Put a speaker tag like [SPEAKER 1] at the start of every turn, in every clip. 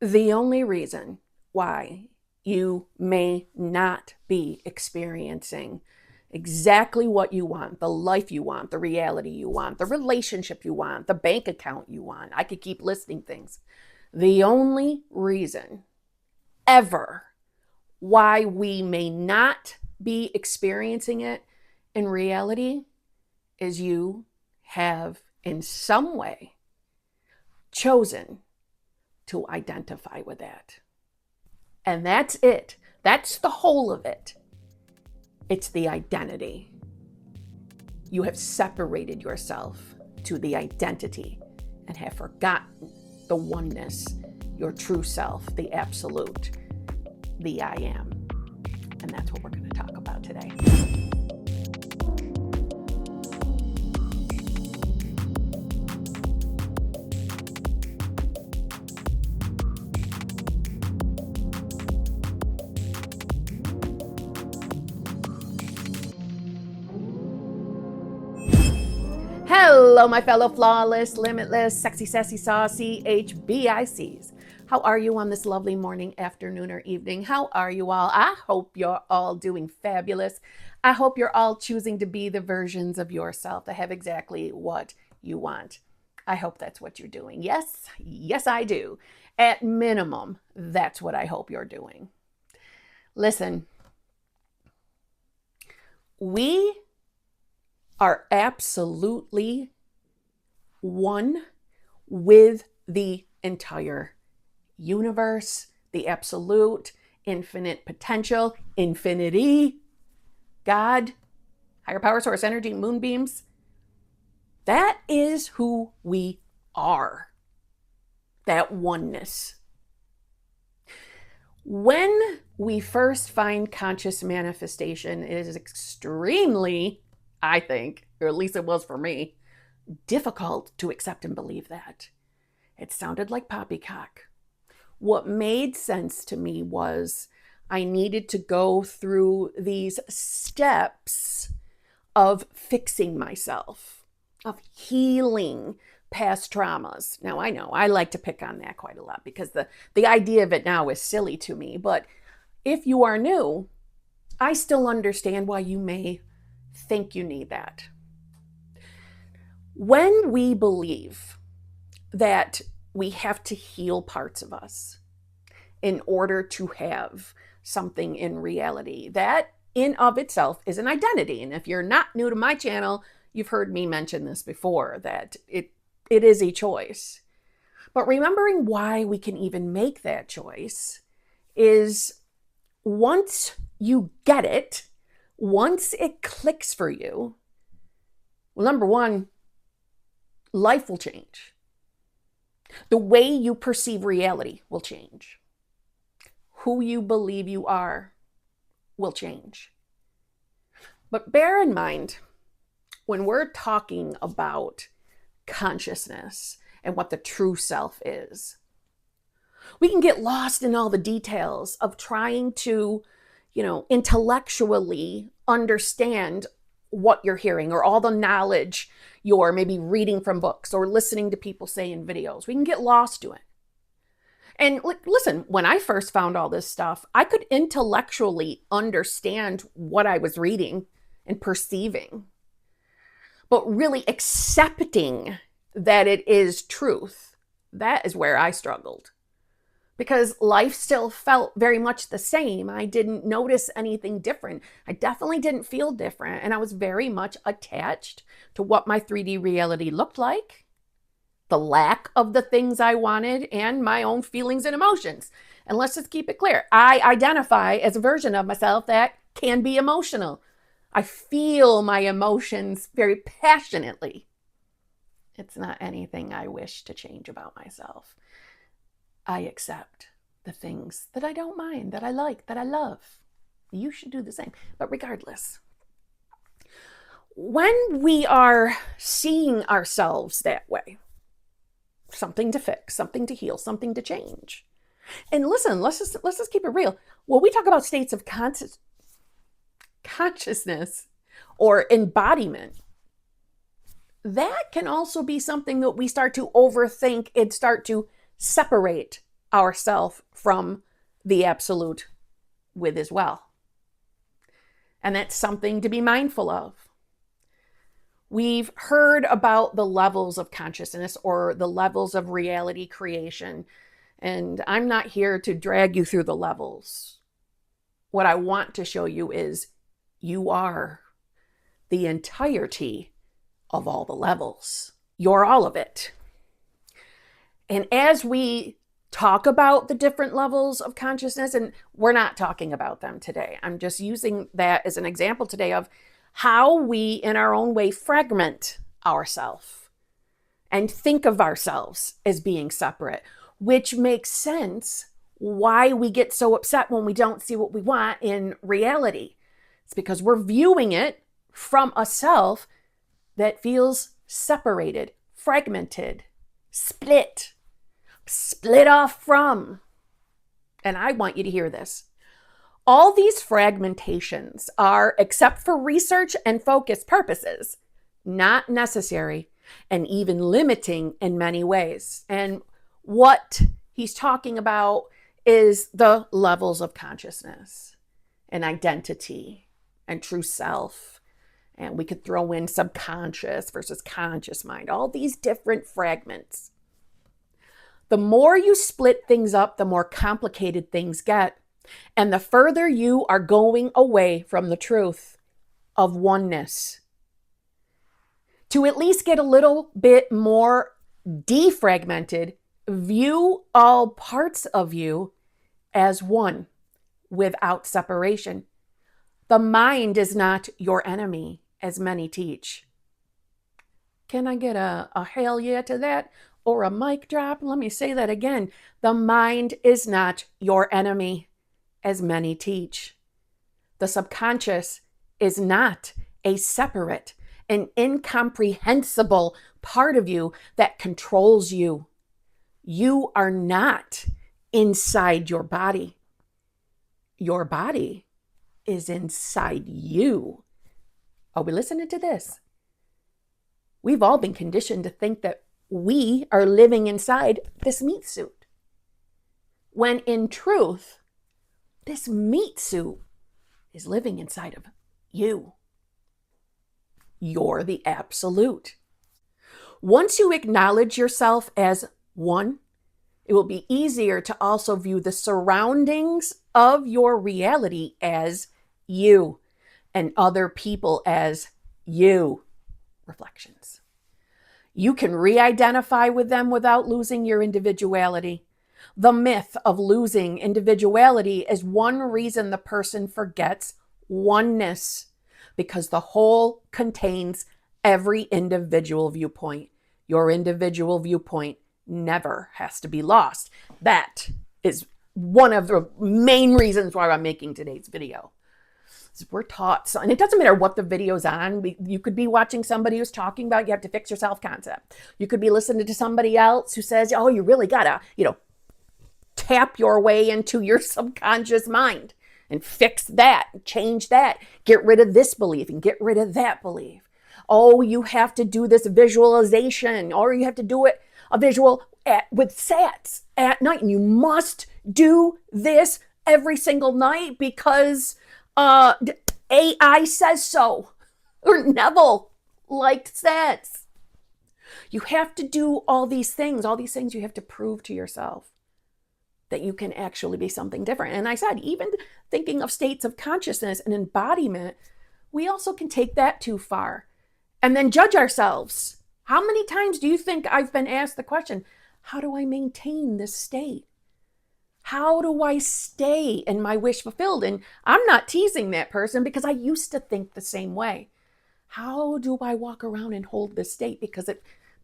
[SPEAKER 1] The only reason why you may not be experiencing exactly what you want, the life you want, the reality you want, the relationship you want, the bank account you want. I could keep listing things. The only reason ever why we may not be experiencing it in reality is you have in some way chosen to identify with that. And that's it. That's the whole of it. It's the identity. You have separated yourself to the identity and have forgotten the oneness, your true self, the absolute, the I am. And that's what we're going to talk about today. Hello, my fellow flawless, limitless, sexy, sassy, saucy HBICs. How are you on this lovely morning, afternoon, or evening? How are you all? I hope you're all doing fabulous. I hope you're all choosing to be the versions of yourself that have exactly what you want. I hope that's what you're doing. Yes, I do. At minimum, that's what I hope you're doing. Listen, we are absolutely one with the entire universe, the absolute, infinite potential, infinity, God, higher power, source energy, moonbeams. That is who we are. That oneness. When we first find conscious manifestation, it is extremely, I think, or at least it was for me, difficult to accept and believe that. It sounded like poppycock. What made sense to me was I needed to go through these steps of fixing myself, of healing past traumas. Now, I know I like to pick on that quite a lot because the idea of it now is silly to me. But if you are new, I still understand why you may think you need that. When we believe that we have to heal parts of us in order to have something in reality, that in of itself is an identity. And if you're not new to my channel, you've heard me mention this before, that it is a choice. But remembering why we can even make that choice is once you get it, once it clicks for you, well, number one, life will change. The way you perceive reality will change. Who you believe you are will change. But bear in mind, when we're talking about consciousness and what the true self is, we can get lost in all the details of trying to, intellectually understand what you're hearing or all the knowledge you're maybe reading from books or listening to people say in videos. We can get lost to it. And listen, when I first found all this stuff, I could intellectually understand what I was reading and perceiving. But really accepting that it is truth, that is where I struggled. Because life still felt very much the same. I didn't notice anything different. I definitely didn't feel different. And I was very much attached to what my 3D reality looked like, the lack of the things I wanted, and my own feelings and emotions. And let's just keep it clear. I identify as a version of myself that can be emotional. I feel my emotions very passionately. It's not anything I wish to change about myself. I accept the things that I don't mind, that I like, that I love. You should do the same. But regardless, when we are seeing ourselves that way, something to fix, something to heal, something to change. And listen, let's just keep it real. When we talk about states of consciousness or embodiment, that can also be something that we start to overthink and start to separate ourselves from the absolute with as well. And that's something to be mindful of. We've heard about the levels of consciousness or the levels of reality creation, and I'm not here to drag you through the levels. What I want to show you is you are the entirety of all the levels. You're all of it. And as we talk about the different levels of consciousness, and we're not talking about them today, I'm just using that as an example today of how we, in our own way, fragment ourselves and think of ourselves as being separate, which makes sense why we get so upset when we don't see what we want in reality. It's because we're viewing it from a self that feels separated, fragmented, split off from. And I want you to hear this. All these fragmentations are, except for research and focus purposes, not necessary and even limiting in many ways. And what he's talking about is the levels of consciousness and identity and true self. And we could throw in subconscious versus conscious mind, all these different fragments. The more you split things up, the more complicated things get. And the further you are going away from the truth of oneness. To at least get a little bit more defragmented, view all parts of you as one without separation. The mind is not your enemy, as many teach. Can I get a hell yeah to that? Or a mic drop? Let me say that again. The mind is not your enemy, as many teach. The subconscious is not a separate, an incomprehensible part of you that controls you. You are not inside your body. Your body is inside you. Are we listening to this? We've all been conditioned to think that we are living inside this meat suit, when in truth, this meat suit is living inside of you. You're the absolute. Once you acknowledge yourself as one, it will be easier to also view the surroundings of your reality as you and other people as you. Reflections. You can re-identify with them without losing your individuality. The myth of losing individuality is one reason the person forgets oneness, because the whole contains every individual viewpoint. Your individual viewpoint never has to be lost. That is one of the main reasons why I'm making today's video. We're taught, and it doesn't matter what the video's on. You could be watching somebody who's talking about you have to fix your self-concept. You could be listening to somebody else who says, oh, you really gotta, tap your way into your subconscious mind and fix that, change that, get rid of this belief and get rid of that belief. Oh, you have to do this visualization, or you have to do it a visual with sats at night, and you must do this every single night because AI says so, or Neville liked sats. You have to do all these things you have to prove to yourself that you can actually be something different. And I said, even thinking of states of consciousness and embodiment, we also can take that too far and then judge ourselves. How many times do you think I've been asked the question, how do I maintain this state? How do I stay in my wish fulfilled? And I'm not teasing that person because I used to think the same way. How do I walk around and hold this state? Because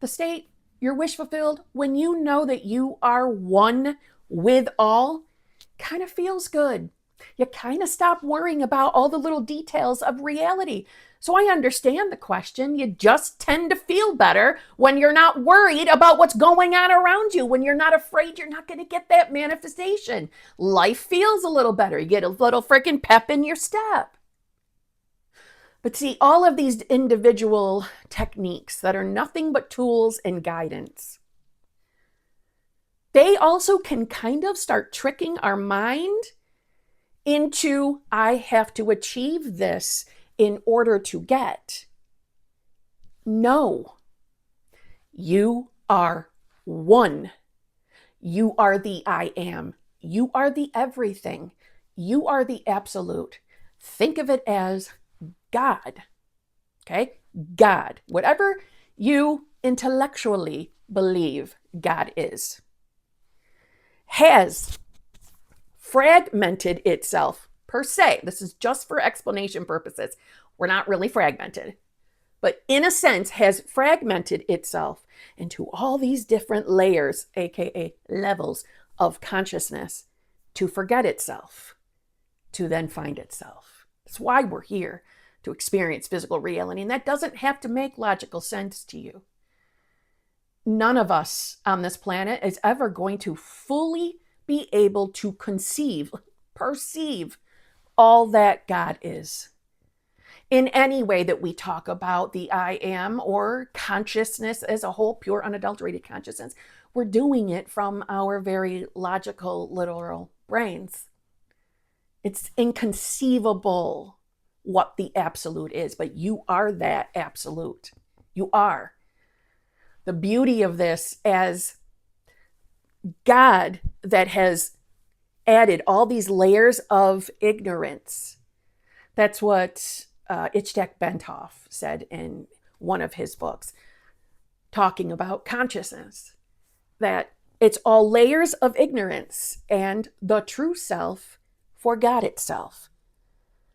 [SPEAKER 1] the state, your wish fulfilled, when you know that you are one with all, kind of feels good. You kind of stop worrying about all the little details of reality. So I understand the question. You just tend to feel better when you're not worried about what's going on around you, when you're not afraid you're not going to get that manifestation. Life feels a little better. You get a little freaking pep in your step. But see, all of these individual techniques that are nothing but tools and guidance, they also can kind of start tricking our mind into, I have to achieve this in order to get. No, you are one. You are the I am. You are the everything. You are the absolute. Think of it as God. Okay? God. Whatever you intellectually believe God is, has fragmented itself per se. This is just for explanation purposes. We're not really fragmented, but in a sense has fragmented itself into all these different layers, aka levels of consciousness, to forget itself, to then find itself. That's why we're here, to experience physical reality, and that doesn't have to make logical sense to you. None of us on this planet is ever going to fully be able to perceive all that God is. In any way that we talk about the I am or consciousness as a whole, pure unadulterated consciousness, we're doing it from our very logical, literal brains. It's inconceivable what the absolute is, but you are that absolute. You are. The beauty of this as God that has added all these layers of ignorance. That's what Hbic Benthoff said in one of his books, talking about consciousness, that it's all layers of ignorance and the true self forgot itself.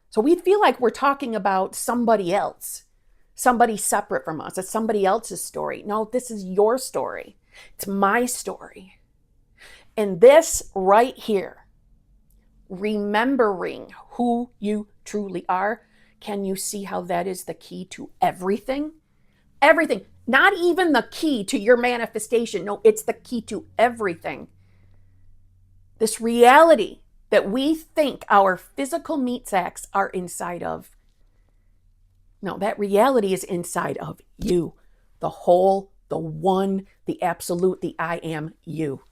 [SPEAKER 1] So we feel like we're talking about somebody else, somebody separate from us. It's somebody else's story. No, this is your story. It's my story. And this right here, remembering who you truly are, can you see how that is the key to everything? Everything. Not even the key to your manifestation. No, it's the key to everything. This reality that we think our physical meat sacks are inside of. No, that reality is inside of you. The whole, the one, the absolute, the I am you.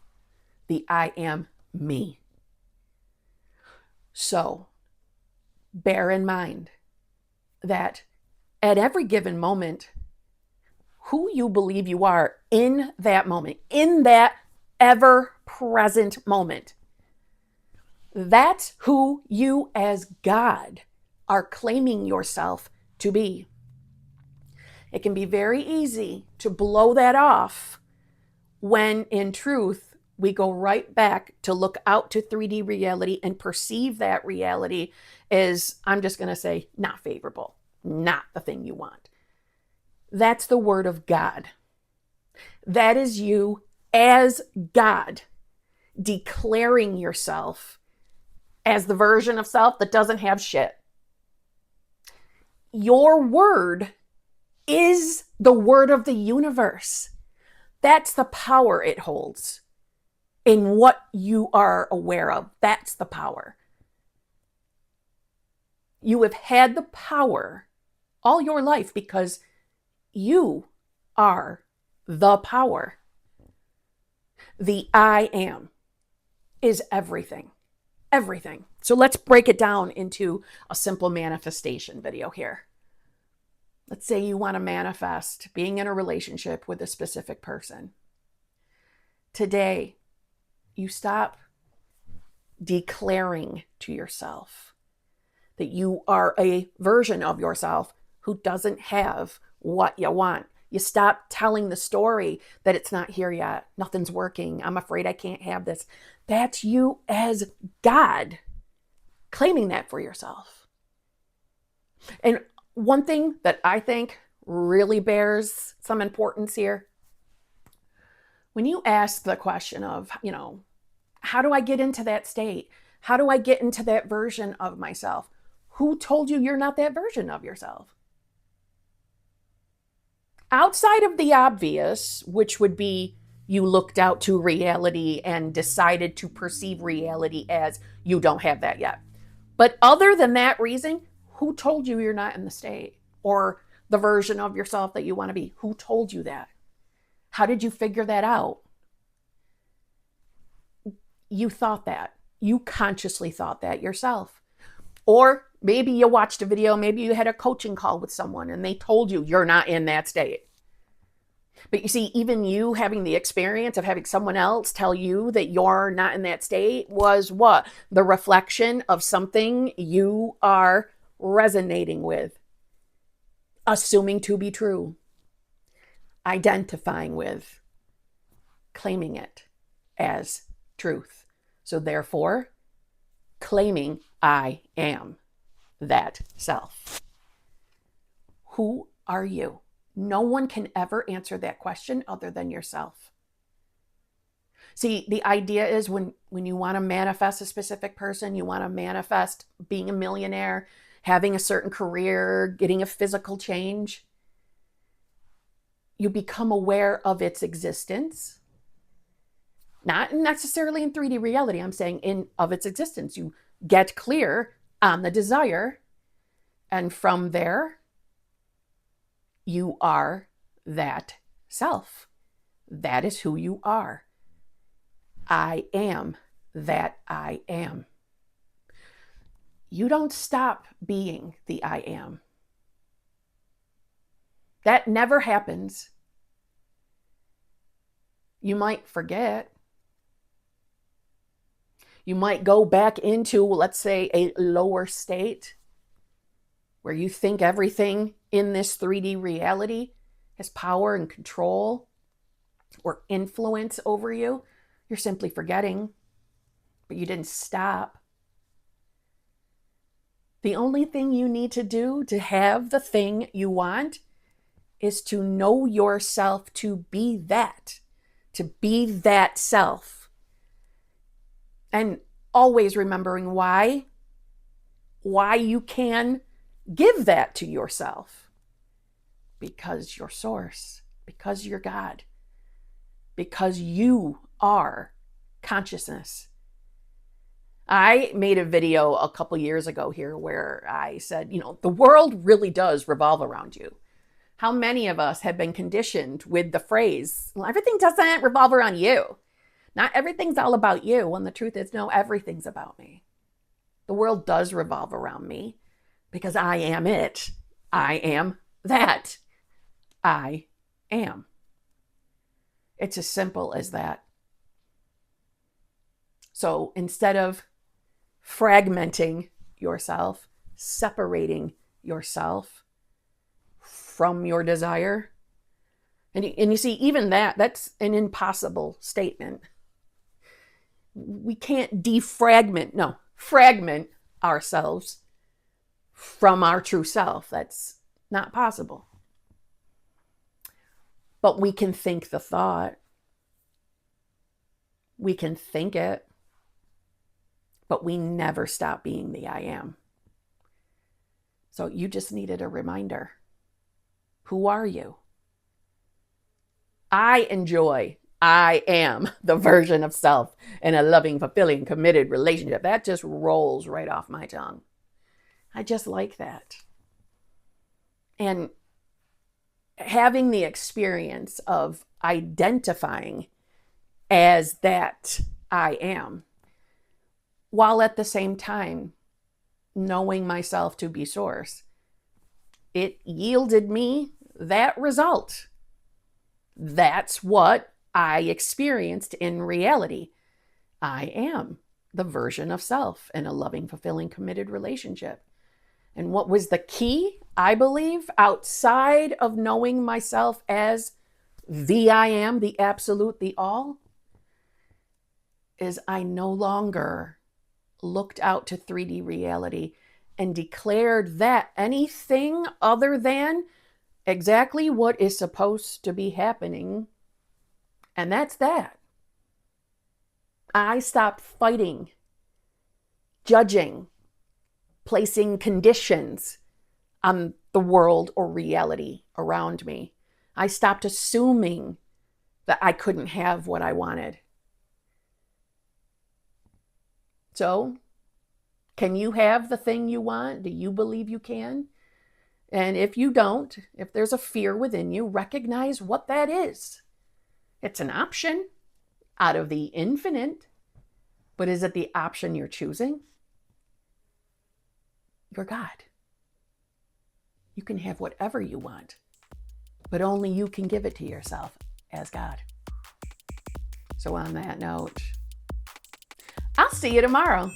[SPEAKER 1] The I am me. So, bear in mind that at every given moment, who you believe you are in that moment, in that ever-present moment, that's who you as God are claiming yourself to be. It can be very easy to blow that off when in truth we go right back to look out to 3D reality and perceive that reality as, I'm just going to say, not favorable, not the thing you want. That's the word of God. That is you as God declaring yourself as the version of self that doesn't have shit. Your word is the word of the universe. That's the power it holds in what you are aware of. That's the power. You have had the power all your life because you are the power. The I am is everything. Everything. So let's break it down into a simple manifestation video here. Let's say you want to manifest being in a relationship with a specific person. Today, you stop declaring to yourself that you are a version of yourself who doesn't have what you want. You stop telling the story that it's not here yet. Nothing's working. I'm afraid I can't have this. That's you as God claiming that for yourself. And one thing that I think really bears some importance here, when you ask the question of, how do I get into that state? How do I get into that version of myself? Who told you you're not that version of yourself? Outside of the obvious, which would be you looked out to reality and decided to perceive reality as you don't have that yet. But other than that reason, who told you you're not in the state or the version of yourself that you want to be? Who told you that? How did you figure that out? you thought that. You consciously thought that yourself. Or maybe you watched a video, maybe you had a coaching call with someone and they told you you're not in that state. But you see, even you having the experience of having someone else tell you that you're not in that state was what? The reflection of something you are resonating with, assuming to be true, identifying with, claiming it as truth. So therefore, claiming I am that self. Who are you? No one can ever answer that question other than yourself. See, the idea is when you want to manifest a specific person, you want to manifest being a millionaire, having a certain career, getting a physical change, you become aware of its existence. Not necessarily in 3D reality, I'm saying of its existence. You get clear on the desire, and from there, you are that self. That is who you are. I am that I am. You don't stop being the I am. That never happens. You might forget. You might go back into, let's say, a lower state where you think everything in this 3D reality has power and control or influence over you. You're simply forgetting, but you didn't stop. The only thing you need to do to have the thing you want is to know yourself to be that self. And always remembering why you can give that to yourself. Because you're source, because you're God, because you are consciousness. I made a video a couple years ago here where I said, the world really does revolve around you. How many of us have been conditioned with the phrase, well, everything doesn't revolve around you. Not everything's all about you, when the truth is, no, everything's about me. The world does revolve around me because I am it. I am that. I am. It's as simple as that. So instead of fragmenting yourself, separating yourself from your desire, and you see, even that's an impossible statement. We can't fragment ourselves from our true self. That's not possible. But we can think the thought. We can think it. But we never stop being the I am. So you just needed a reminder. Who are you? I am the version of self in a loving, fulfilling, committed relationship. That just rolls right off my tongue. I just like that. And having the experience of identifying as that I am, while at the same time knowing myself to be source, it yielded me that result. That's what I experienced in reality. I am the version of self in a loving, fulfilling, committed relationship. And what was the key, I believe, outside of knowing myself as the I am, the absolute, the all, is I no longer looked out to 3D reality and declared that anything other than exactly what is supposed to be happening. And that's that. I stopped fighting, judging, placing conditions on the world or reality around me. I stopped assuming that I couldn't have what I wanted. So, can you have the thing you want? Do you believe you can? And if you don't, if there's a fear within you, recognize what that is. It's an option out of the infinite. But is it the option you're choosing? You're God. You can have whatever you want, but only you can give it to yourself as God. So on that note, I'll see you tomorrow.